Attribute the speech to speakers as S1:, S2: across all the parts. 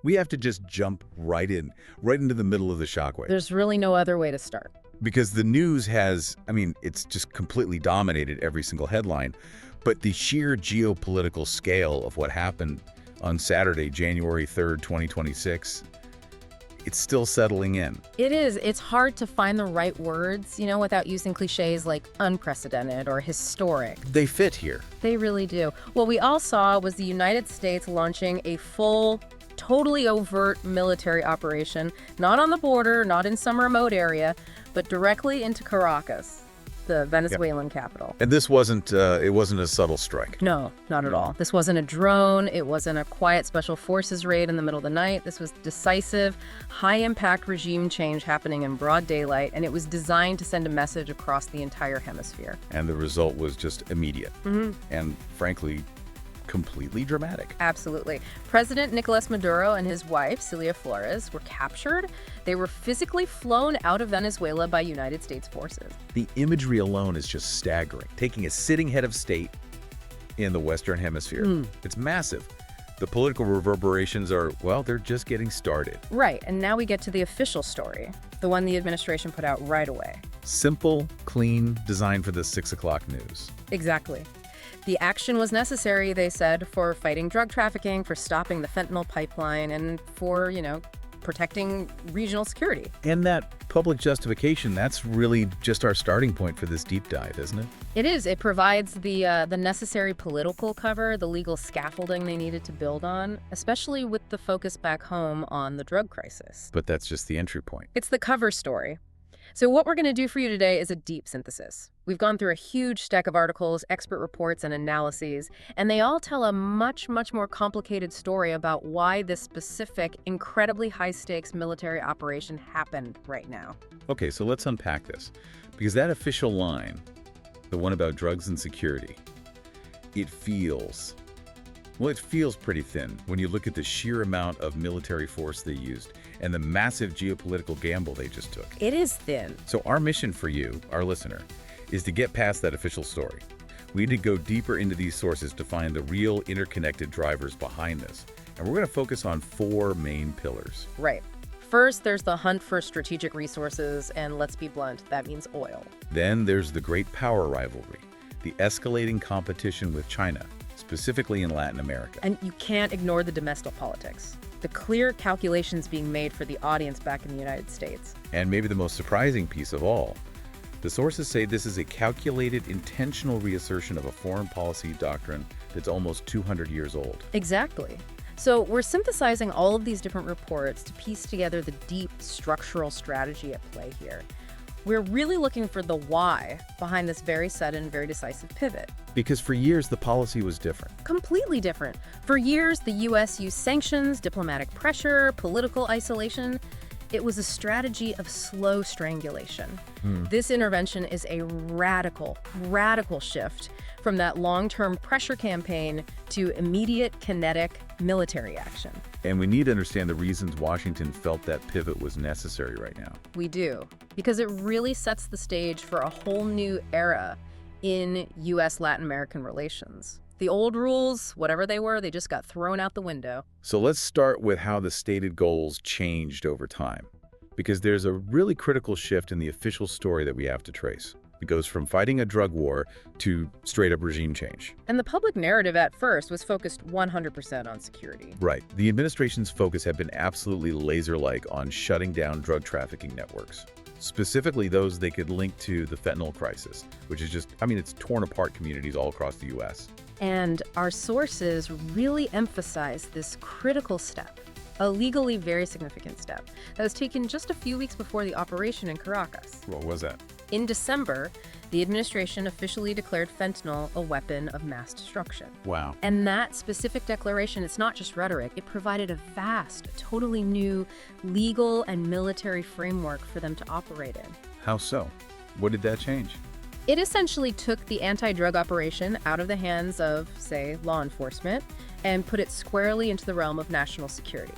S1: We have to just jump right into the middle of the shockwave.
S2: There's really no other way to start.
S1: Because the news has, it's just completely dominated every single headline. But the sheer geopolitical scale of what happened on Saturday, January 3rd, 2026, it's still settling in.
S2: It is. It's hard to find the right words, without using cliches like unprecedented or historic.
S1: They fit here.
S2: They really do. What we all saw was the United States launching a full, totally overt military operation, not on the border, not in some remote area, but directly into Caracas, the Venezuelan capital.
S1: And this wasn't a subtle strike.
S2: No, not at all. This wasn't a drone. It wasn't a quiet special forces raid in the middle of the night. This was decisive, high-impact regime change happening in broad daylight, and it was designed to send a message across the entire hemisphere.
S1: And the result was just immediate. And frankly, completely dramatic.
S2: Absolutely. President Nicolás Maduro and his wife, Celia Flores, were captured. They were physically flown out of Venezuela by United States forces.
S1: The imagery alone is just staggering. Taking a sitting head of state in the Western Hemisphere. It's massive. The political reverberations are, well, they're just getting started.
S2: Right, and now we get to the official story, the one the administration put out right away.
S1: Simple, clean, designed for the 6 o'clock news.
S2: Exactly. The action was necessary, they said, for fighting drug trafficking, for stopping the fentanyl pipeline, and for, protecting regional security.
S1: And that public justification, that's really just our starting point for this deep dive, isn't it?
S2: It is. It provides the necessary political cover, the legal scaffolding they needed to build on, especially with the focus back home on the drug crisis.
S1: But that's just the entry point.
S2: It's the cover story. So what we're going to do for you today is a deep synthesis. We've gone through a huge stack of articles, expert reports, and analyses, and they all tell a much, much more complicated story about why this specific, incredibly high-stakes military operation happened right now.
S1: Okay, so let's unpack this. Because that official line, the one about drugs and security, it feels pretty thin when you look at the sheer amount of military force they used and the massive geopolitical gamble they just took.
S2: It is thin.
S1: So our mission for you, our listener, is to get past that official story. We need to go deeper into these sources to find the real interconnected drivers behind this. And we're going to focus on 4 main pillars.
S2: Right. First, there's the hunt for strategic resources, and let's be blunt, that means oil.
S1: Then there's the great power rivalry, the escalating competition with China, specifically in Latin America.
S2: And you can't ignore the domestic politics, the clear calculations being made for the audience back in the United States.
S1: And maybe the most surprising piece of all, the sources say this is a calculated, intentional reassertion of a foreign policy doctrine that's almost 200 years old.
S2: Exactly. So we're synthesizing all of these different reports to piece together the deep structural strategy at play here. We're really looking for the why behind this very sudden, very decisive pivot.
S1: Because for years, the policy was different.
S2: Completely different. For years, the U.S. used sanctions, diplomatic pressure, political isolation. It was a strategy of slow strangulation. This intervention is a radical shift from that long-term pressure campaign to immediate, kinetic military action.
S1: And we need to understand the reasons Washington felt that pivot was necessary right now.
S2: We do, because it really sets the stage for a whole new era in U.S.-Latin American relations. The old rules, whatever they were, they just got thrown out the window.
S1: So let's start with how the stated goals changed over time, because there's a really critical shift in the official story that we have to trace. It goes from fighting a drug war to straight-up regime change.
S2: And the public narrative at first was focused 100% on security.
S1: Right. The administration's focus had been absolutely laser-like on shutting down drug trafficking networks, specifically those they could link to the fentanyl crisis, which is just, it's torn apart communities all across the U.S.
S2: And our sources really emphasize this critical step, a legally very significant step, that was taken just a few weeks before the operation in Caracas.
S1: What was that?
S2: In December, the administration officially declared fentanyl a weapon of mass destruction.
S1: Wow.
S2: And that specific declaration, it's not just rhetoric, it provided a vast, totally new legal and military framework for them to operate in.
S1: How so? What did that change?
S2: It essentially took the anti-drug operation out of the hands of, say, law enforcement and put it squarely into the realm of national security.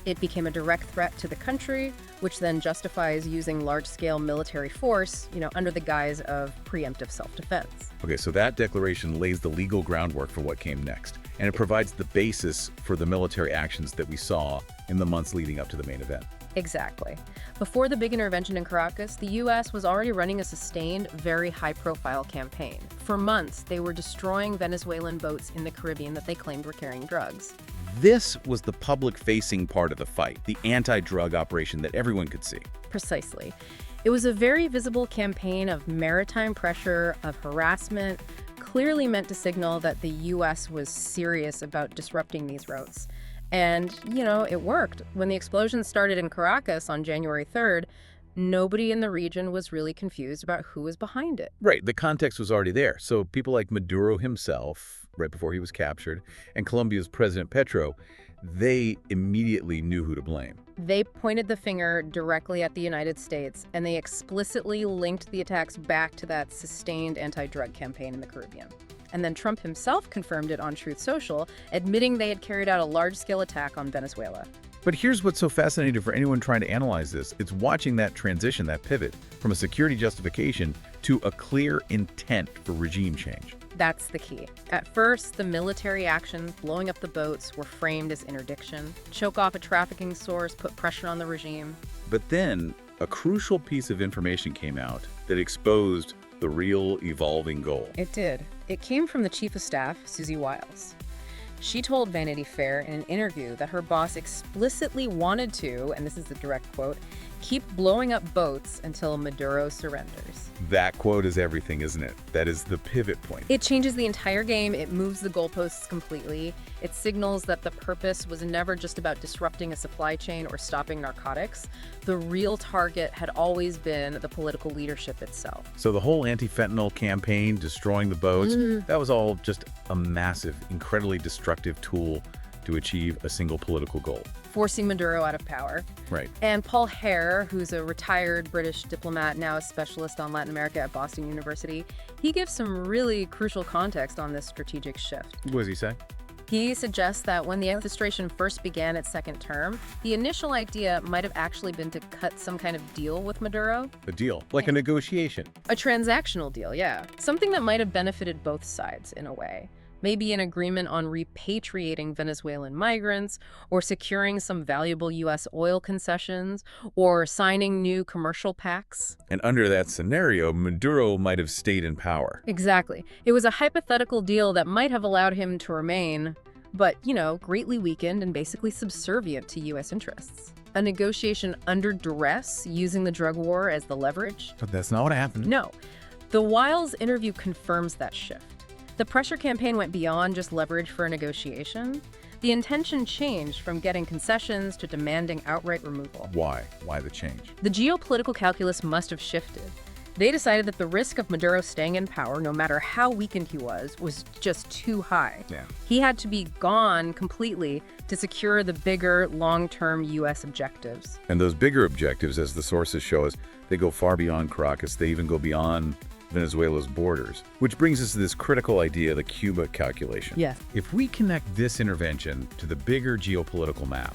S2: It became a direct threat to the country, which then justifies using large-scale military force, under the guise of preemptive self-defense.
S1: Okay, so that declaration lays the legal groundwork for what came next, and it provides the basis for the military actions that we saw in the months leading up to the main event.
S2: Exactly. Before the big intervention in Caracas, the U.S. was already running a sustained, very high-profile campaign. For months, they were destroying Venezuelan boats in the Caribbean that they claimed were carrying drugs.
S1: This was the public-facing part of the fight, the anti-drug operation that everyone could see.
S2: Precisely. It was a very visible campaign of maritime pressure, of harassment, clearly meant to signal that the U.S. was serious about disrupting these routes. And, it worked. When the explosion started in Caracas on January 3rd, nobody in the region was really confused about who was behind it.
S1: Right, the context was already there. So people like Maduro himself, right before he was captured, and Colombia's President Petro, they immediately knew who to blame.
S2: They pointed the finger directly at the United States, and they explicitly linked the attacks back to that sustained anti-drug campaign in the Caribbean. And then Trump himself confirmed it on Truth Social, admitting they had carried out a large-scale attack on Venezuela.
S1: But here's what's so fascinating for anyone trying to analyze this. It's watching that transition, that pivot, from a security justification to a clear intent for regime change.
S2: That's the key. At first, the military actions, blowing up the boats, were framed as interdiction, choke off a trafficking source, put pressure on the regime.
S1: But then, a crucial piece of information came out that exposed the real evolving goal.
S2: It did. It came from the Chief of Staff, Susie Wiles. She told Vanity Fair in an interview that her boss explicitly wanted to, and this is the direct quote, keep blowing up boats until Maduro surrenders.
S1: That quote is everything, isn't it? That is the pivot point.
S2: It changes the entire game. It moves the goalposts completely. It signals that the purpose was never just about disrupting a supply chain or stopping narcotics. The real target had always been the political leadership itself.
S1: So the whole anti-fentanyl campaign, destroying the boats, that was all just a massive, incredibly destructive tool to achieve a single political goal.
S2: Forcing Maduro out of power.
S1: Right.
S2: And Paul Hare, who's a retired British diplomat, now a specialist on Latin America at Boston University, he gives some really crucial context on this strategic shift.
S1: What does he say?
S2: He suggests that when the administration first began its second term, the initial idea might have actually been to cut some kind of deal with Maduro.
S1: A deal, like a negotiation.
S2: A transactional deal, yeah. Something that might have benefited both sides in a way. Maybe an agreement on repatriating Venezuelan migrants, or securing some valuable U.S. oil concessions, or signing new commercial pacts.
S1: And under that scenario, Maduro might have stayed in power.
S2: Exactly. It was a hypothetical deal that might have allowed him to remain, but, greatly weakened and basically subservient to U.S. interests. A negotiation under duress, using the drug war as the leverage.
S1: But that's not what happened.
S2: No. The Wiles interview confirms that shift. The pressure campaign went beyond just leverage for a negotiation. The intention changed from getting concessions to demanding outright removal.
S1: Why? Why the change?
S2: The geopolitical calculus must have shifted. They decided that the risk of Maduro staying in power, no matter how weakened he was just too high.
S1: Yeah.
S2: He had to be gone completely to secure the bigger, long-term U.S. objectives.
S1: And those bigger objectives, as the sources show us, they go far beyond Caracas. They even go beyond Venezuela's borders, which brings us to this critical idea, the Cuba calculation.
S2: Yes.
S1: If we connect this intervention to the bigger geopolitical map,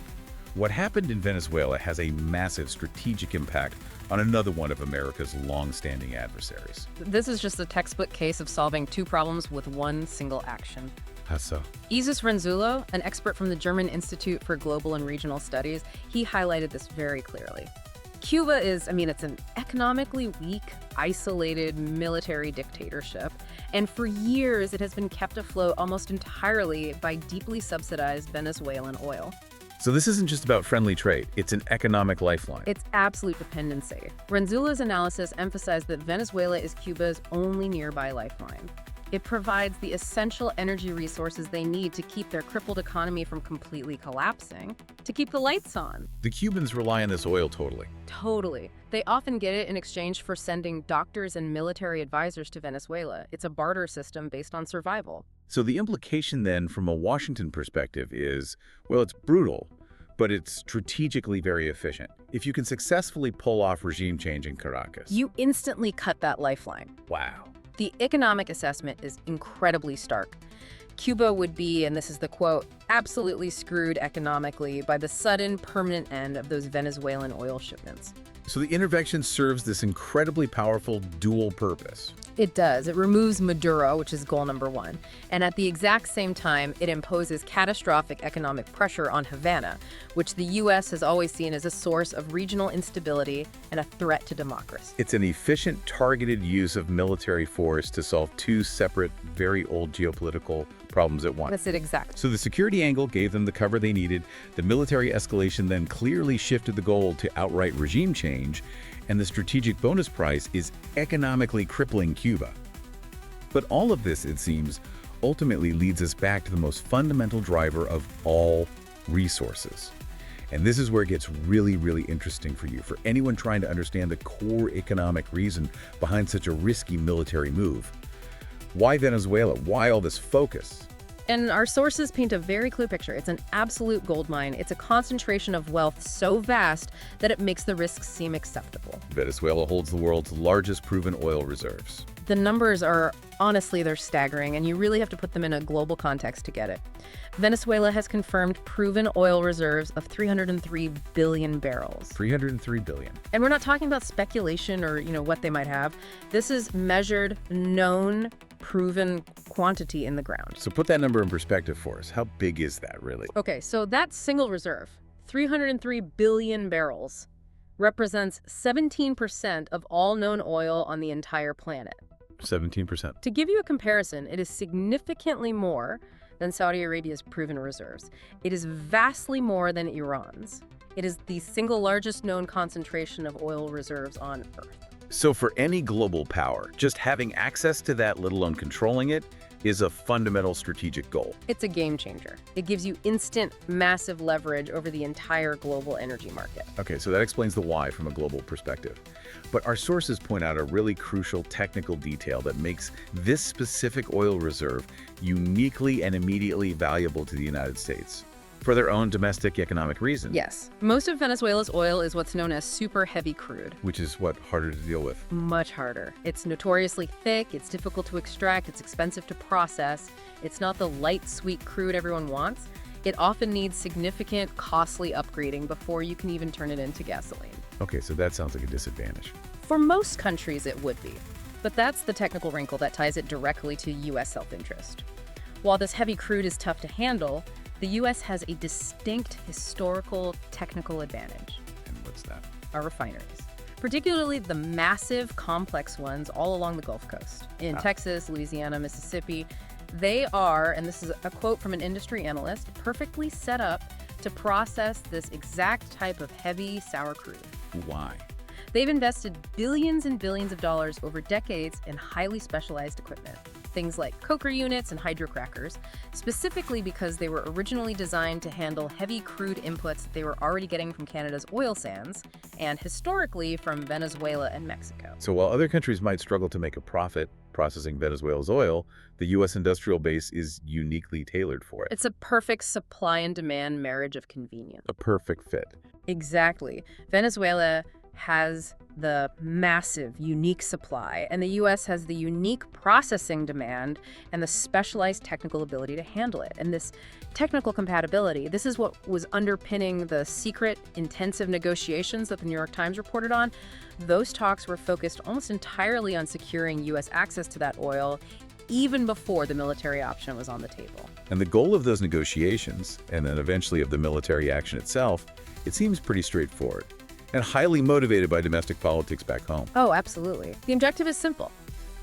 S1: what happened in Venezuela has a massive strategic impact on another one of America's long-standing adversaries.
S2: This is just a textbook case of solving two problems with one single action.
S1: How so?
S2: Isis Renzulo, an expert from the German Institute for Global and Regional Studies, he highlighted this very clearly. Cuba is, it's an economically weak, isolated military dictatorship, and for years it has been kept afloat almost entirely by deeply subsidized Venezuelan oil.
S1: So this isn't just about friendly trade, it's an economic lifeline.
S2: It's absolute dependency. Renzulo's analysis emphasized that Venezuela is Cuba's only nearby lifeline. It provides the essential energy resources they need to keep their crippled economy from completely collapsing, to keep the lights on.
S1: The Cubans rely on this oil totally.
S2: Totally. They often get it in exchange for sending doctors and military advisors to Venezuela. It's a barter system based on survival.
S1: So the implication then from a Washington perspective is, well, it's brutal, but it's strategically very efficient. If you can successfully pull off regime change in Caracas.
S2: You instantly cut that lifeline.
S1: Wow.
S2: The economic assessment is incredibly stark. Cuba would be, and this is the quote, absolutely screwed economically by the sudden permanent end of those Venezuelan oil shipments.
S1: So the intervention serves this incredibly powerful dual purpose.
S2: It does. It removes Maduro, which is goal number one. And at the exact same time, it imposes catastrophic economic pressure on Havana, which the U.S. has always seen as a source of regional instability and a threat to democracy.
S1: It's an efficient, targeted use of military force to solve two separate, very old geopolitical problems at once.
S2: That's it exactly.
S1: So the security angle gave them the cover they needed. The military escalation then clearly shifted the goal to outright regime change. And the strategic bonus prize is economically crippling Cuba. But all of this, it seems, ultimately leads us back to the most fundamental driver of all resources. And this is where it gets really, really interesting for you, for anyone trying to understand the core economic reason behind such a risky military move. Why Venezuela? Why all this focus?
S2: And our sources paint a very clear picture. It's an absolute gold mine. It's a concentration of wealth so vast that it makes the risks seem acceptable.
S1: Venezuela holds the world's largest proven oil reserves.
S2: The numbers are, honestly, they're staggering, and you really have to put them in a global context to get it. Venezuela has confirmed proven oil reserves of 303 billion barrels.
S1: 303 billion.
S2: And we're not talking about speculation or, what they might have. This is measured, known, proven quantity in the ground.
S1: So put that number in perspective for us. How big is that, really?
S2: Okay, so that single reserve, 303 billion barrels, represents 17% of all known oil on the entire planet.
S1: 17%.
S2: To give you a comparison, it is significantly more than Saudi Arabia's proven reserves. It is vastly more than Iran's. It is the single largest known concentration of oil reserves on Earth.
S1: So for any global power, just having access to that, let alone controlling it, is a fundamental strategic goal.
S2: It's a game changer. It gives you instant, massive leverage over the entire global energy market.
S1: Okay, so that explains the why from a global perspective. But our sources point out a really crucial technical detail that makes this specific oil reserve uniquely and immediately valuable to the United States for their own domestic economic reasons.
S2: Yes. Most of Venezuela's oil is what's known as super heavy crude.
S1: Which is what, harder to deal with?
S2: Much harder. It's notoriously thick, it's difficult to extract, it's expensive to process. It's not the light, sweet crude everyone wants. It often needs significant, costly upgrading before you can even turn it into gasoline.
S1: Okay, so that sounds like a disadvantage.
S2: For most countries, it would be. But that's the technical wrinkle that ties it directly to U.S. self-interest. While this heavy crude is tough to handle, the U.S. has a distinct historical technical advantage.
S1: And what's that?
S2: Our refineries. Particularly the massive, complex ones all along the Gulf Coast. In Texas, Louisiana, Mississippi, they are, and this is a quote from an industry analyst, perfectly set up to process this exact type of heavy, sour crude.
S1: Why?
S2: They've invested billions and billions of dollars over decades in highly specialized equipment. Things like coker units and hydrocrackers, specifically because they were originally designed to handle heavy crude inputs they were already getting from Canada's oil sands and historically from Venezuela and Mexico.
S1: So while other countries might struggle to make a profit processing Venezuela's oil, the U.S. industrial base is uniquely tailored for it.
S2: It's a perfect supply and demand marriage of convenience.
S1: A perfect fit.
S2: Exactly. Venezuela has the massive, unique supply, and the U.S. has the unique processing demand and the specialized technical ability to handle it. And this technical compatibility, this is what was underpinning the secret, intensive negotiations that the New York Times reported on. Those talks were focused almost entirely on securing U.S. access to that oil, even before the military option was on the table.
S1: And the goal of those negotiations, and then eventually of the military action itself, it seems pretty straightforward and highly motivated by domestic politics back home.
S2: Oh, absolutely. The objective is simple.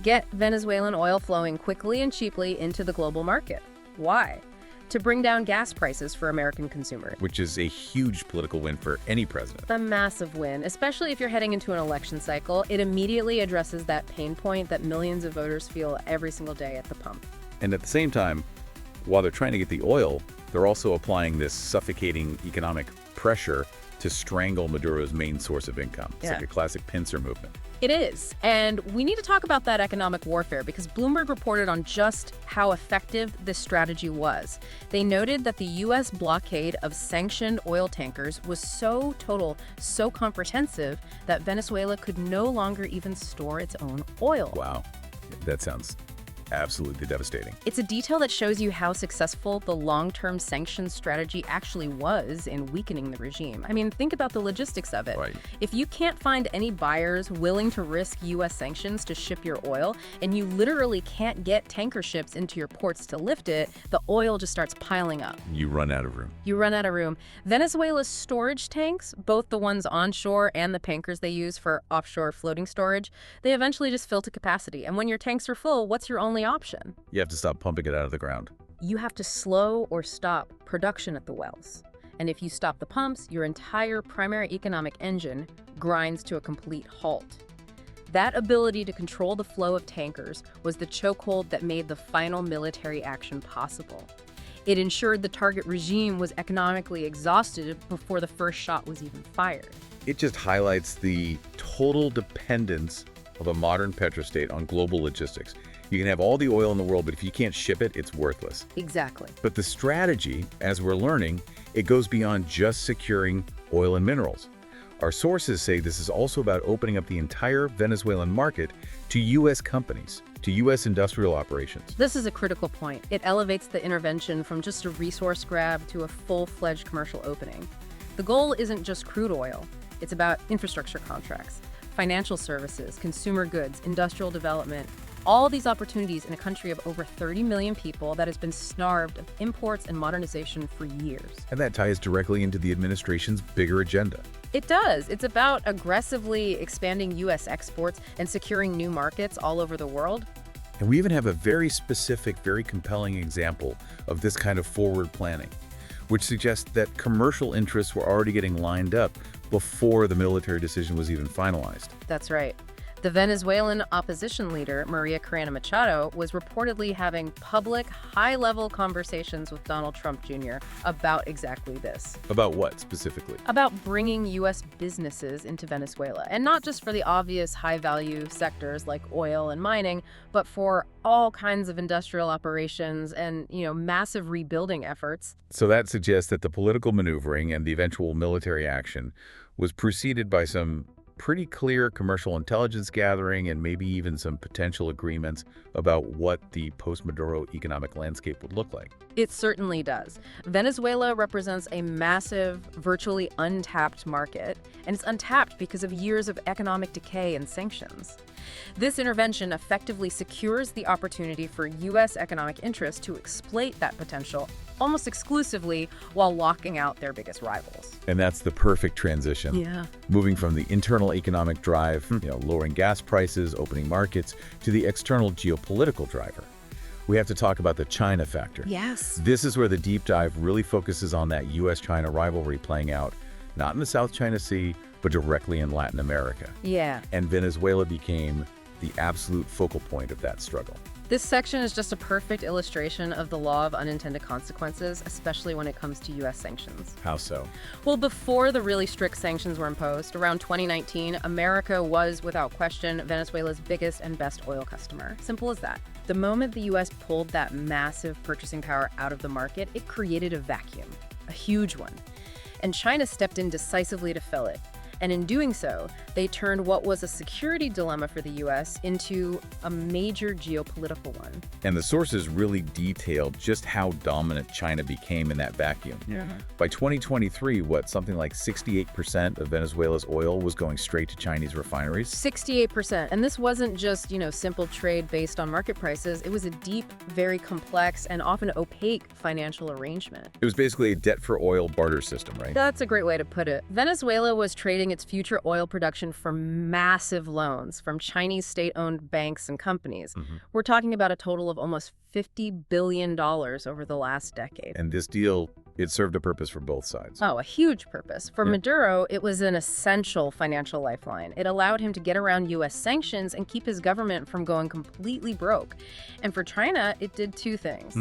S2: Get Venezuelan oil flowing quickly and cheaply into the global market. Why? To bring down gas prices for American consumers.
S1: Which is a huge political win for any president.
S2: A massive win, especially if you're heading into an election cycle. It immediately addresses that pain point that millions of voters feel every single day at the pump.
S1: And at the same time, while they're trying to get the oil, they're also applying this suffocating economic pressure to strangle Maduro's main source of income. It's like a classic pincer movement.
S2: It is. And we need to talk about that economic warfare because Bloomberg reported on just how effective this strategy was. They noted that the U.S. blockade of sanctioned oil tankers was so total, so comprehensive, that Venezuela could no longer even store its own oil.
S1: Wow. That sounds absolutely devastating.
S2: It's a detail that shows you how successful the long-term sanctions strategy actually was in weakening the regime. I mean, think about the logistics of it.
S1: Right.
S2: If you can't find any buyers willing to risk U.S. sanctions to ship your oil, and you literally can't get tanker ships into your ports to lift it, the oil just starts piling up.
S1: You run out of room.
S2: You run out of room. Venezuela's storage tanks, both the ones onshore and the tankers they use for offshore floating storage, they eventually just fill to capacity. And when your tanks are full, what's your only option?
S1: You have to stop pumping it out of the ground.
S2: You have to slow or stop production at the wells. And if you stop the pumps, your entire primary economic engine grinds to a complete halt. That ability to control the flow of tankers was the chokehold that made the final military action possible. It ensured the target regime was economically exhausted before the first shot was even fired.
S1: It just highlights the total dependence of a modern petrostate on global logistics. You can have all the oil in the world, but if you can't ship it, it's worthless.
S2: Exactly.
S1: But the strategy, as we're learning, it goes beyond just securing oil and minerals. Our sources say this is also about opening up the entire Venezuelan market to U.S. companies, to U.S. industrial operations.
S2: This is a critical point. It elevates the intervention from just a resource grab to a full-fledged commercial opening. The goal isn't just crude oil. It's about infrastructure contracts, financial services, consumer goods, industrial development, all these opportunities in a country of over 30 million people that has been starved of imports and modernization for years.
S1: And that ties directly into the administration's bigger agenda.
S2: It does. It's about aggressively expanding U.S. exports and securing new markets all over the world.
S1: And we even have a very specific, very compelling example of this kind of forward planning, which suggests that commercial interests were already getting lined up before the military decision was even finalized.
S2: That's right. The Venezuelan opposition leader, Maria Corina Machado, was reportedly having public, high-level conversations with Donald Trump Jr. about exactly this.
S1: About what, specifically?
S2: About bringing U.S. businesses into Venezuela. And not just for the obvious high-value sectors like oil and mining, but for all kinds of industrial operations and, massive rebuilding efforts.
S1: So that suggests that the political maneuvering and the eventual military action was preceded by some pretty clear commercial intelligence gathering and maybe even some potential agreements about what the post-Maduro economic landscape would look like.
S2: It certainly does. Venezuela represents a massive, virtually untapped market, and it's untapped because of years of economic decay and sanctions. This intervention effectively secures the opportunity for U.S. economic interests to exploit that potential almost exclusively while locking out their biggest rivals.
S1: And that's the perfect transition.
S2: Yeah.
S1: Moving from the internal economic drive, lowering gas prices, opening markets, to the external geopolitical driver. We have to talk about the China factor.
S2: Yes.
S1: This is where the deep dive really focuses on that U.S.-China rivalry playing out, not in the South China Sea, but directly in Latin America.
S2: Yeah.
S1: And Venezuela became the absolute focal point of that struggle.
S2: This section is just a perfect illustration of the law of unintended consequences, especially when it comes to U.S. sanctions.
S1: How so?
S2: Well, before the really strict sanctions were imposed, around 2019, America was, without question, Venezuela's biggest and best oil customer. Simple as that. The moment the U.S. pulled that massive purchasing power out of the market, it created a vacuum, a huge one. And China stepped in decisively to fill it. And in doing so, they turned what was a security dilemma for the U.S. into a major geopolitical one.
S1: And the sources really detailed just how dominant China became in that vacuum.
S2: Yeah.
S1: By 2023, something like 68% of Venezuela's oil was going straight to Chinese refineries?
S2: 68%. And this wasn't just, simple trade based on market prices. It was a deep, very complex, and often opaque financial arrangement.
S1: It was basically a debt-for-oil barter system, right?
S2: That's a great way to put it. Venezuela was trading its future oil production for massive loans from Chinese state-owned banks and companies. We're talking about a total of almost $50 billion over the last decade.
S1: And this deal, it served a purpose for both sides.
S2: Oh, a huge purpose. For Maduro, it was an essential financial lifeline. It allowed him to get around U.S. sanctions and keep his government from going completely broke. And for China, it did two things.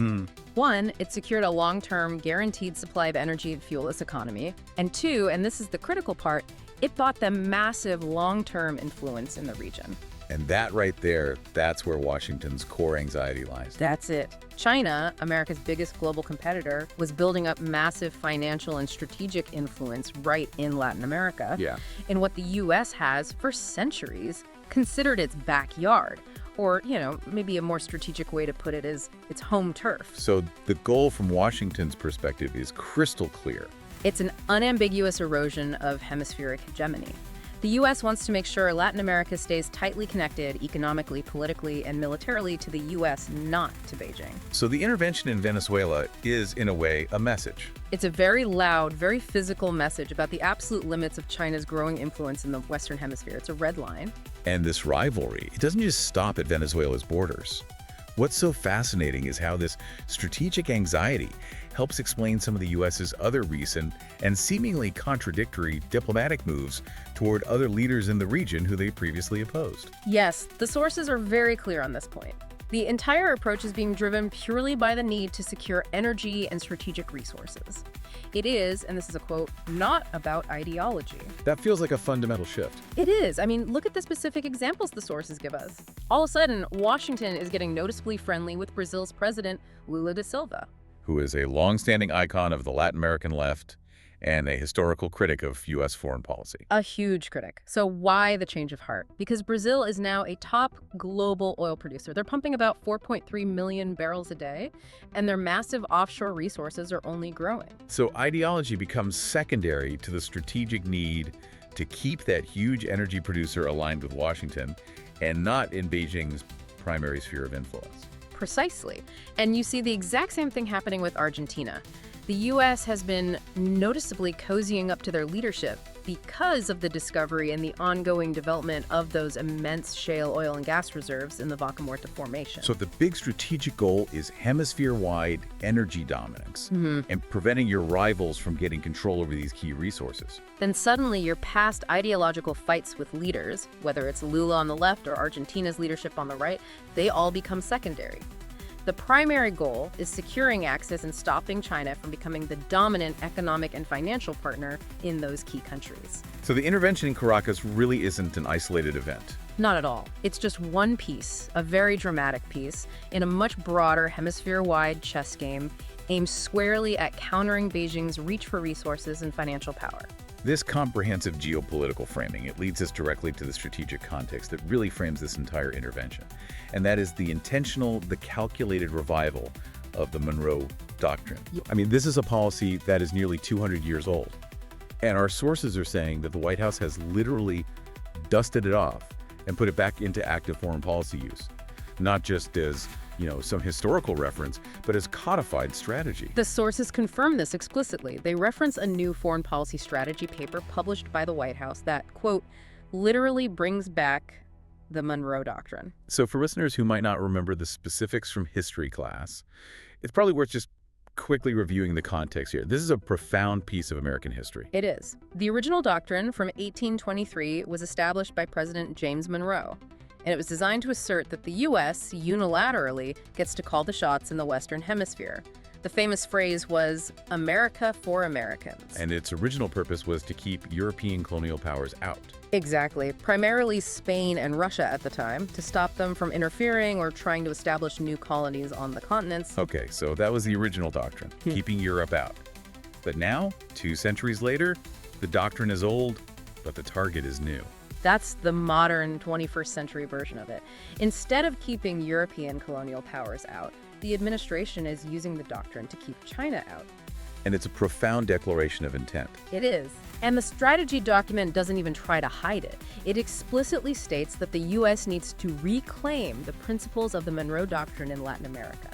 S2: One, it secured a long-term, guaranteed supply of energy to fuel its economy. And two, and this is the critical part, it bought them massive long-term influence in the region.
S1: And that right there, that's where Washington's core anxiety lies.
S2: That's it. China, America's biggest global competitor, was building up massive financial and strategic influence right in Latin America.
S1: Yeah.
S2: In what the U.S. has, for centuries, considered its backyard. Or, maybe a more strategic way to put it is it's home turf.
S1: So the goal from Washington's perspective is crystal clear.
S2: It's an unambiguous erosion of hemispheric hegemony. The U.S. wants to make sure Latin America stays tightly connected economically, politically, and militarily to the U.S., not to Beijing.
S1: So the intervention in Venezuela is, in a way, a message.
S2: It's a very loud, very physical message about the absolute limits of China's growing influence in the Western Hemisphere. It's a red line.
S1: And this rivalry, it doesn't just stop at Venezuela's borders. What's so fascinating is how this strategic anxiety helps explain some of the U.S.'s other recent and seemingly contradictory diplomatic moves toward other leaders in the region who they previously opposed.
S2: Yes, the sources are very clear on this point. The entire approach is being driven purely by the need to secure energy and strategic resources. It is, and this is a quote, not about ideology.
S1: That feels like a fundamental shift.
S2: It is. I mean, look at the specific examples the sources give us. All of a sudden, Washington is getting noticeably friendly with Brazil's president, Lula da Silva,
S1: who is a long-standing icon of the Latin American left and a historical critic of U.S. foreign policy.
S2: A huge critic. So why the change of heart? Because Brazil is now a top global oil producer. They're pumping about 4.3 million barrels a day, and their massive offshore resources are only growing.
S1: So ideology becomes secondary to the strategic need to keep that huge energy producer aligned with Washington and not in Beijing's primary sphere of influence.
S2: Precisely. And you see the exact same thing happening with Argentina. The U.S. has been noticeably cozying up to their leadership because of the discovery and the ongoing development of those immense shale oil and gas reserves in the Vaca Muerta formation.
S1: So the big strategic goal is hemisphere-wide energy dominance and preventing your rivals from getting control over these key resources.
S2: Then suddenly your past ideological fights with leaders, whether it's Lula on the left or Argentina's leadership on the right, they all become secondary. The primary goal is securing access and stopping China from becoming the dominant economic and financial partner in those key countries.
S1: So the intervention in Caracas really isn't an isolated event.
S2: Not at all. It's just one piece, a very dramatic piece, in a much broader hemisphere-wide chess game aimed squarely at countering Beijing's reach for resources and financial power.
S1: This comprehensive geopolitical framing, it leads us directly to the strategic context that really frames this entire intervention. And that is the intentional, the calculated revival of the Monroe Doctrine. I mean, this is a policy that is nearly 200 years old. And our sources are saying that the White House has literally dusted it off and put it back into active foreign policy use. Not just as, some historical reference, but as codified strategy.
S2: The sources confirm this explicitly. They reference a new foreign policy strategy paper published by the White House that, quote, literally brings back the Monroe Doctrine.
S1: So for listeners who might not remember the specifics from history class, it's probably worth just quickly reviewing the context here. This is a profound piece of American history.
S2: It is. The original doctrine from 1823 was established by President James Monroe, and it was designed to assert that the U.S. unilaterally gets to call the shots in the Western Hemisphere. The famous phrase was, America for Americans.
S1: And its original purpose was to keep European colonial powers out.
S2: Exactly. Primarily Spain and Russia at the time, to stop them from interfering or trying to establish new colonies on the continents.
S1: Okay, so that was the original doctrine, keeping Europe out. But now, 2 centuries later, the doctrine is old, but the target is new.
S2: That's the modern 21st century version of it. Instead of keeping European colonial powers out, the administration is using the doctrine to keep China out.
S1: And it's a profound declaration of intent.
S2: It is. And the strategy document doesn't even try to hide it. It explicitly states that the U.S. needs to reclaim the principles of the Monroe Doctrine in Latin America.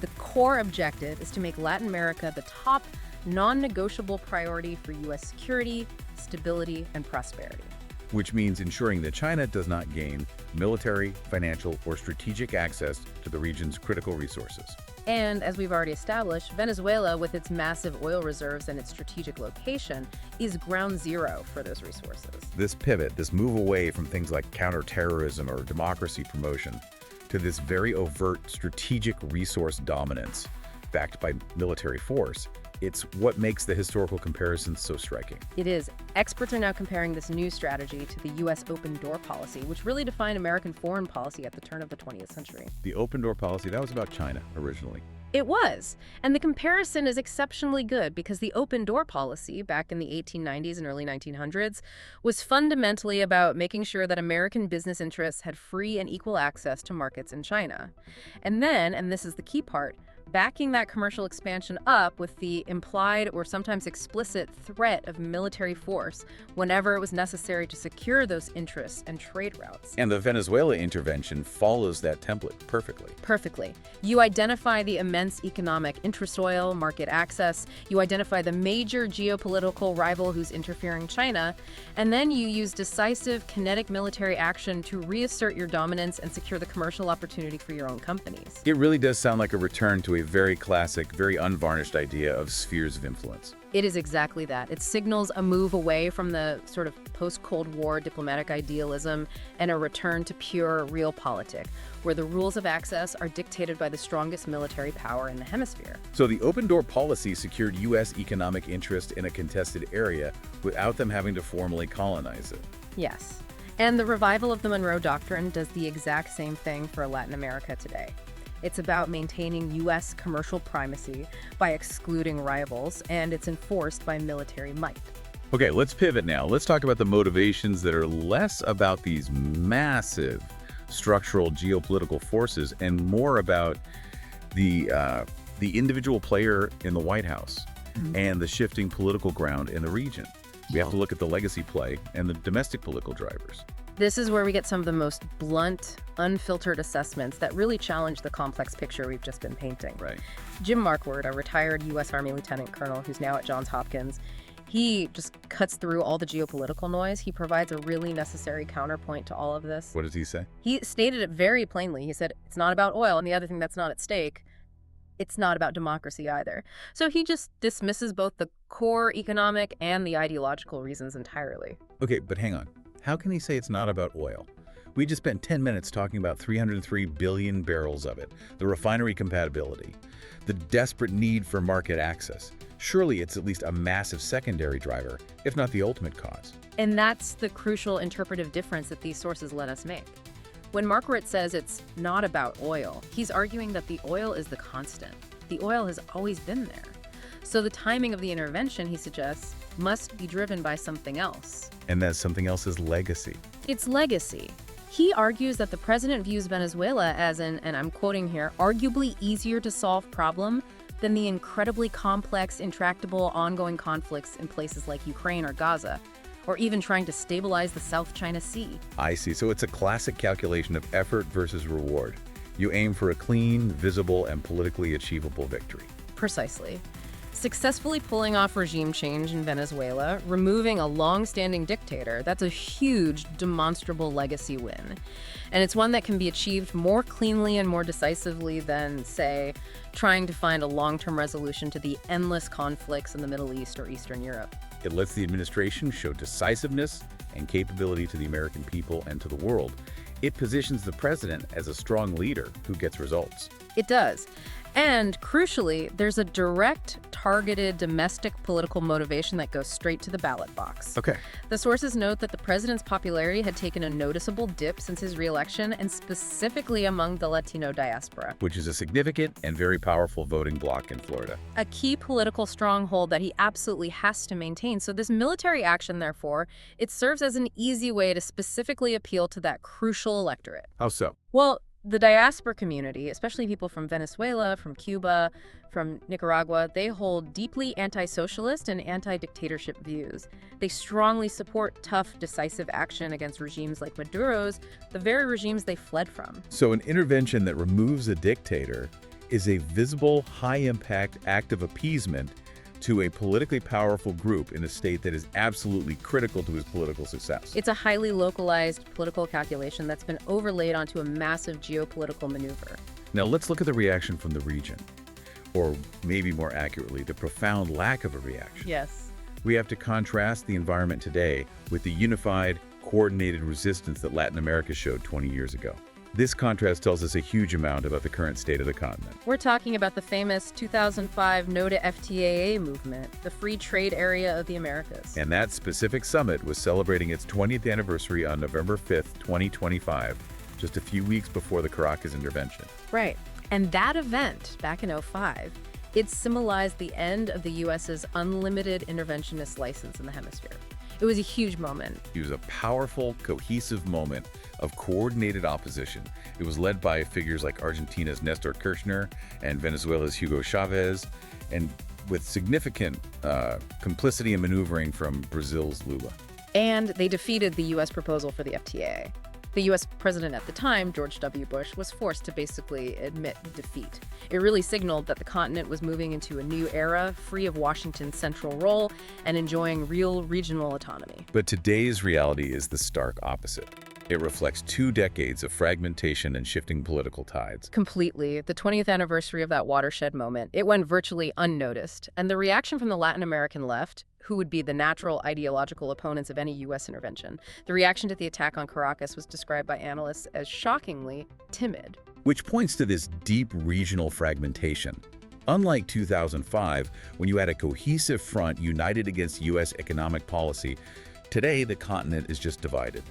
S2: The core objective is to make Latin America the top non-negotiable priority for U.S. security, stability, and prosperity.
S1: Which means ensuring that China does not gain military, financial, or strategic access to the region's critical resources.
S2: And as we've already established, Venezuela, with its massive oil reserves and its strategic location, is ground zero for those resources.
S1: This pivot, this move away from things like counterterrorism or democracy promotion to this very overt strategic resource dominance backed by military force, it's what makes the historical comparisons so striking.
S2: It is. Experts are now comparing this new strategy to the U.S. open door policy, which really defined American foreign policy at the turn of the 20th century.
S1: The open door policy, that was about China originally.
S2: It was. And the comparison is exceptionally good because the open door policy back in the 1890s and early 1900s was fundamentally about making sure that American business interests had free and equal access to markets in China. And then, and this is the key part, backing that commercial expansion up with the implied or sometimes explicit threat of military force whenever it was necessary to secure those interests and trade routes.
S1: And the Venezuela intervention follows that template perfectly.
S2: Perfectly. You identify the immense economic interest oil, market access, you identify the major geopolitical rival who's interfering, China, and then you use decisive, kinetic military action to reassert your dominance and secure the commercial opportunity for your own companies.
S1: It really does sound like a return to a very classic, very unvarnished idea of spheres of influence.
S2: It is exactly that. It signals a move away from the sort of post-Cold War diplomatic idealism and a return to pure realpolitik, where the rules of access are dictated by the strongest military power in the hemisphere.
S1: So the open door policy secured U.S. economic interest in a contested area without them having to formally colonize it.
S2: Yes. And the revival of the Monroe Doctrine does the exact same thing for Latin America today. It's about maintaining U.S. commercial primacy by excluding rivals, and it's enforced by military might.
S1: Okay, let's pivot now. Let's talk about the motivations that are less about these massive structural geopolitical forces and more about the individual player in the White House and the shifting political ground in the region. We have to look at the legacy play and the domestic political drivers.
S2: This is where we get some of the most blunt, unfiltered assessments that really challenge the complex picture we've just been painting.
S1: Right.
S2: Jim Marquardt, a retired U.S. Army lieutenant colonel who's now at Johns Hopkins, he just cuts through all the geopolitical noise. He provides a really necessary counterpoint to all of this.
S1: What does he say?
S2: He stated it very plainly. He said, it's not about oil, and the other thing that's not at stake, it's not about democracy either. So he just dismisses both the core economic and the ideological reasons entirely.
S1: Okay, but hang on. How can he say it's not about oil? We just spent 10 minutes talking about 303 billion barrels of it, the refinery compatibility, the desperate need for market access. Surely it's at least a massive secondary driver, if not the ultimate cause.
S2: And that's the crucial interpretive difference that these sources let us make. When Marquardt says it's not about oil, he's arguing that the oil is the constant. The oil has always been there. So the timing of the intervention, he suggests, must be driven by something else.
S1: And that something else is legacy.
S2: It's legacy. He argues that the president views Venezuela as an, and I'm quoting here, arguably easier to solve problem than the incredibly complex, intractable, ongoing conflicts in places like Ukraine or Gaza, or even trying to stabilize the South China Sea.
S1: I see. So it's a classic calculation of effort versus reward. You aim for a clean, visible, and politically achievable victory.
S2: Precisely. Successfully pulling off regime change in Venezuela, removing a long-standing dictator, that's a huge, demonstrable legacy win. And it's one that can be achieved more cleanly and more decisively than, say, trying to find a long-term resolution to the endless conflicts in the Middle East or Eastern Europe.
S1: It lets the administration show decisiveness and capability to the American people and to the world. It positions the president as a strong leader who gets results.
S2: It does. And crucially, there's a direct, targeted domestic political motivation that goes straight to the ballot box.
S1: Okay.
S2: The sources note that the president's popularity had taken a noticeable dip since his reelection, and specifically among the Latino diaspora,
S1: Which is a significant and very powerful voting bloc in Florida.
S2: a key political stronghold that he absolutely has to maintain. So this military action, therefore, it serves as an easy way to specifically appeal to that crucial electorate.
S1: How so?
S2: Well, the diaspora community, especially people from Venezuela, from Cuba, from Nicaragua, they hold deeply anti-socialist and anti-dictatorship views. They strongly support tough, decisive action against regimes like Maduro's, the very regimes they fled from.
S1: So an intervention that removes a dictator is a visible, high-impact act of appeasement to a politically powerful group in a state that is absolutely critical to his political success.
S2: It's a highly localized political calculation that's been overlaid onto a massive geopolitical maneuver.
S1: Now let's look at the reaction from the region, or maybe more accurately, the profound lack of a reaction.
S2: Yes.
S1: We have to contrast the environment today with the unified, coordinated resistance that Latin America showed 20 years ago. This contrast tells us a huge amount about the current state of the continent.
S2: We're talking about the famous 2005 No to FTAA movement, the free trade area of the Americas.
S1: And that specific summit was celebrating its 20th anniversary on November 5th, 2025, just a few weeks before the Caracas intervention.
S2: Right. And that event, back in '05, it symbolized the end of the U.S.'s unlimited interventionist license in the hemisphere. It was a huge moment.
S1: It was a powerful, cohesive moment of coordinated opposition. It was led by figures like Argentina's Nestor Kirchner and Venezuela's Hugo Chavez, and with significant complicity and maneuvering from Brazil's Lula.
S2: And they defeated the U.S. proposal for the FTA. The U.S. president at the time, George W. Bush, was forced to basically admit defeat. It really signaled that the continent was moving into a new era, free of Washington's central role and enjoying real regional autonomy.
S1: But today's reality is the stark opposite. It reflects 2 decades of fragmentation and shifting political tides.
S2: Completely. The 20th anniversary of that watershed moment, it went virtually unnoticed. And the reaction from the Latin American left, who would be the natural ideological opponents of any U.S. intervention, the reaction to the attack on Caracas was described by analysts as shockingly timid.
S1: Which points to this deep regional fragmentation. Unlike 2005, when you had a cohesive front united against U.S. economic policy, today the continent is just divided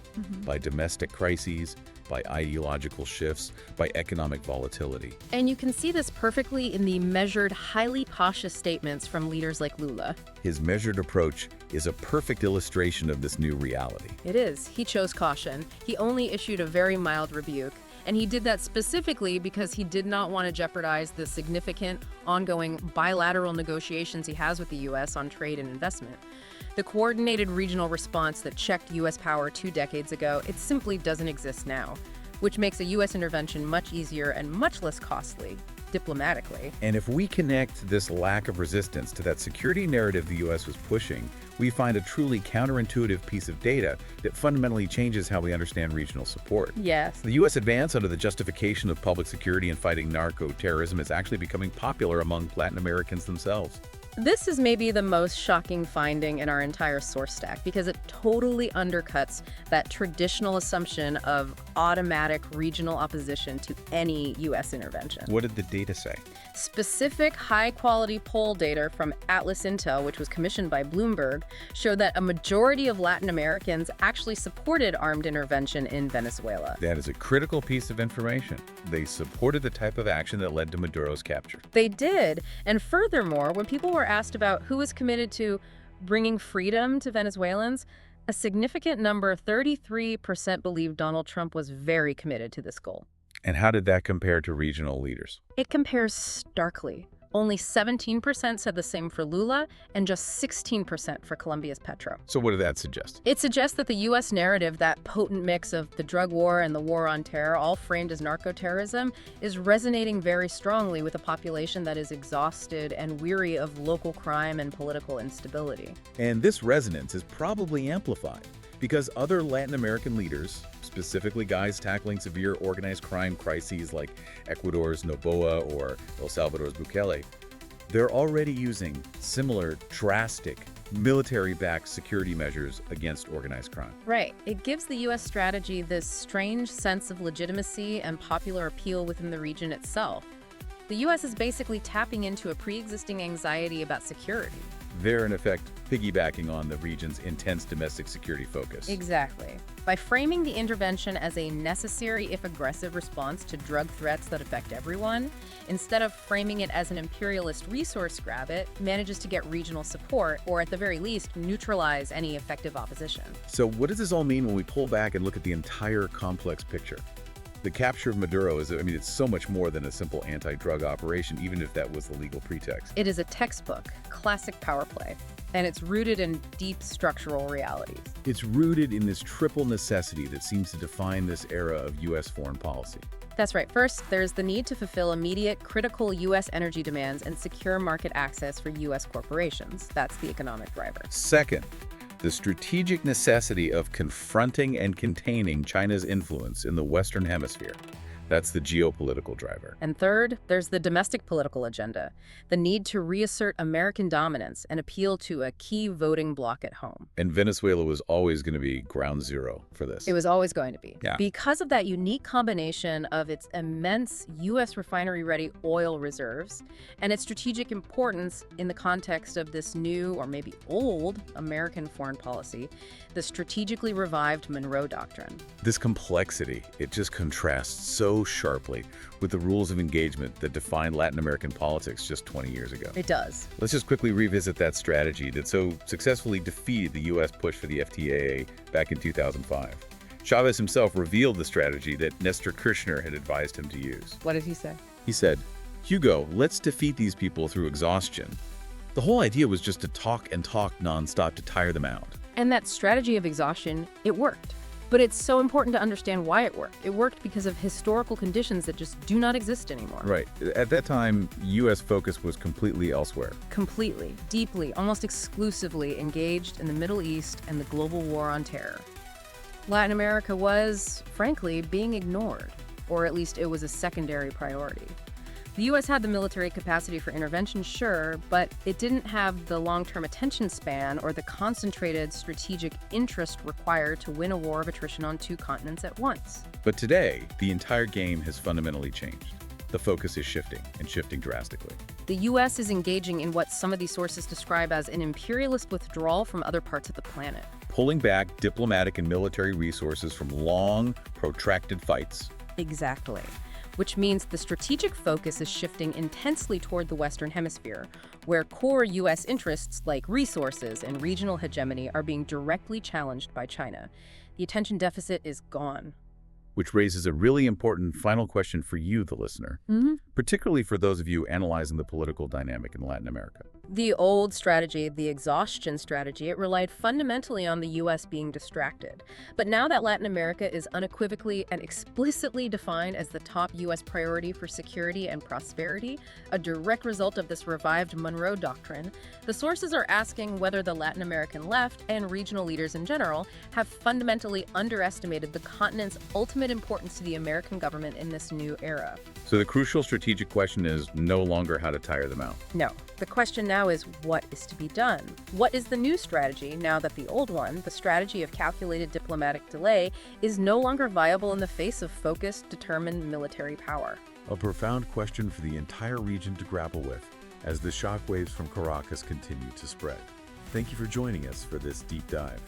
S1: by domestic crises, by ideological shifts, by economic volatility.
S2: And you can see this perfectly in the measured, highly cautious statements from leaders like Lula.
S1: His measured approach is a perfect illustration of this new reality.
S2: It is. He chose caution. He only issued a very mild rebuke. And he did that specifically because he did not want to jeopardize the significant, ongoing bilateral negotiations he has with the U.S. on trade and investment. The coordinated regional response that checked U.S. power 2 decades ago, it simply doesn't exist now, which makes a U.S. intervention much easier and much less costly, diplomatically.
S1: And if we connect this lack of resistance to that security narrative the U.S. was pushing, we find a truly counterintuitive piece of data that fundamentally changes how we understand regional support.
S2: Yes.
S1: The U.S. advance under the justification of public security and fighting narco-terrorism is actually becoming popular among Latin Americans themselves.
S2: This is maybe the most shocking finding in our entire source stack because it totally undercuts that traditional assumption of automatic regional opposition to any U.S. intervention.
S1: What did the data say?
S2: Specific high-quality poll data from Atlas Intel, which was commissioned by Bloomberg, showed that a majority of Latin Americans actually supported armed intervention in Venezuela.
S1: That is a critical piece of information. They supported the type of action that led to Maduro's capture.
S2: They did. And furthermore, when people were asked about who was committed to bringing freedom to Venezuelans, a significant number, 33%, believed Donald Trump was very committed to this goal.
S1: And how did that compare to regional leaders?
S2: It compares starkly. Only 17% said the same for Lula, and just 16% for Colombia's Petro.
S1: So what did that suggest?
S2: It suggests that the U.S. narrative, that potent mix of the drug war and the war on terror, all framed as narco-terrorism, is resonating very strongly with a population that is exhausted and weary of local crime and political instability.
S1: And this resonance is probably amplified because other Latin American leaders, specifically guys tackling severe organized crime crises like Ecuador's Noboa or El Salvador's Bukele, they're already using similar drastic military-backed security measures against organized crime.
S2: Right. It gives the U.S. strategy this strange sense of legitimacy and popular appeal within the region itself. The U.S. is basically tapping into a pre-existing anxiety about security.
S1: They're, in effect, piggybacking on the region's intense domestic security focus.
S2: Exactly. By framing the intervention as a necessary, if aggressive, response to drug threats that affect everyone, instead of framing it as an imperialist resource grab, it manages to get regional support, or at the very least, neutralize any effective opposition.
S1: So what does this all mean when we pull back and look at the entire complex picture? The capture of Maduro is, it's so much more than a simple anti-drug operation, even if that was the legal pretext.
S2: It is a textbook, classic power play, and it's rooted in deep structural realities.
S1: It's rooted in this triple necessity that seems to define this era of U.S. foreign policy.
S2: That's right. First, there's the need to fulfill immediate, critical U.S. energy demands and secure market access for U.S. corporations. That's the economic driver.
S1: Second, the strategic necessity of confronting and containing China's influence in the Western Hemisphere. That's the geopolitical driver.
S2: And third, there's the domestic political agenda, the need to reassert American dominance and appeal to a key voting bloc at home.
S1: And Venezuela was always going to be ground zero for this.
S2: It was always going to be.
S1: Yeah.
S2: Because of that unique combination of its immense U.S. refinery-ready oil reserves and its strategic importance in the context of this new, or maybe old, American foreign policy, the strategically revived Monroe Doctrine.
S1: This complexity, it just contrasts so so sharply with the rules of engagement that defined Latin American politics just 20 years ago.
S2: It does.
S1: Let's just quickly revisit that strategy that so successfully defeated the U.S. push for the FTAA back in 2005. Chavez himself revealed the strategy that Nestor Kirchner had advised him to use.
S2: What did he say?
S1: He said, "Hugo, let's defeat these people through exhaustion." The whole idea was just to talk and talk nonstop to tire them out.
S2: And that strategy of exhaustion, it worked. But it's so important to understand why it worked. It worked because of historical conditions that just do not exist anymore.
S1: Right. At that time, U.S. focus was completely elsewhere.
S2: Completely, deeply, almost exclusively engaged in the Middle East and the global war on terror. Latin America was, frankly, being ignored, or at least it was a secondary priority. The U.S. had the military capacity for intervention, sure, but it didn't have the long-term attention span or the concentrated strategic interest required to win a war of attrition on two continents at once.
S1: But today, the entire game has fundamentally changed. The focus is shifting, and shifting drastically.
S2: The U.S. is engaging in what some of these sources describe as an imperialist withdrawal from other parts of the planet.
S1: Pulling back diplomatic and military resources from long, protracted fights.
S2: Exactly. Which means the strategic focus is shifting intensely toward the Western Hemisphere, where core U.S. interests like resources and regional hegemony are being directly challenged by China. The attention deficit is gone.
S1: Which raises a really important final question for you, the listener, particularly for those of you analyzing the political dynamic in Latin America.
S2: The old strategy, the exhaustion strategy, it relied fundamentally on the U.S. being distracted. But now that Latin America is unequivocally and explicitly defined as the top U.S. priority for security and prosperity, a direct result of this revived Monroe Doctrine, the sources are asking whether the Latin American left and regional leaders in general have fundamentally underestimated the continent's ultimate importance to the American government in this new era.
S1: So the crucial strategic question is no longer how to tire them out.
S2: No. The question now is what is to be done? What is the new strategy now that the old one, the strategy of calculated diplomatic delay, is no longer viable in the face of focused, determined military power?
S1: A profound question for the entire region to grapple with as the shockwaves from Caracas continue to spread. Thank you for joining us for this deep dive.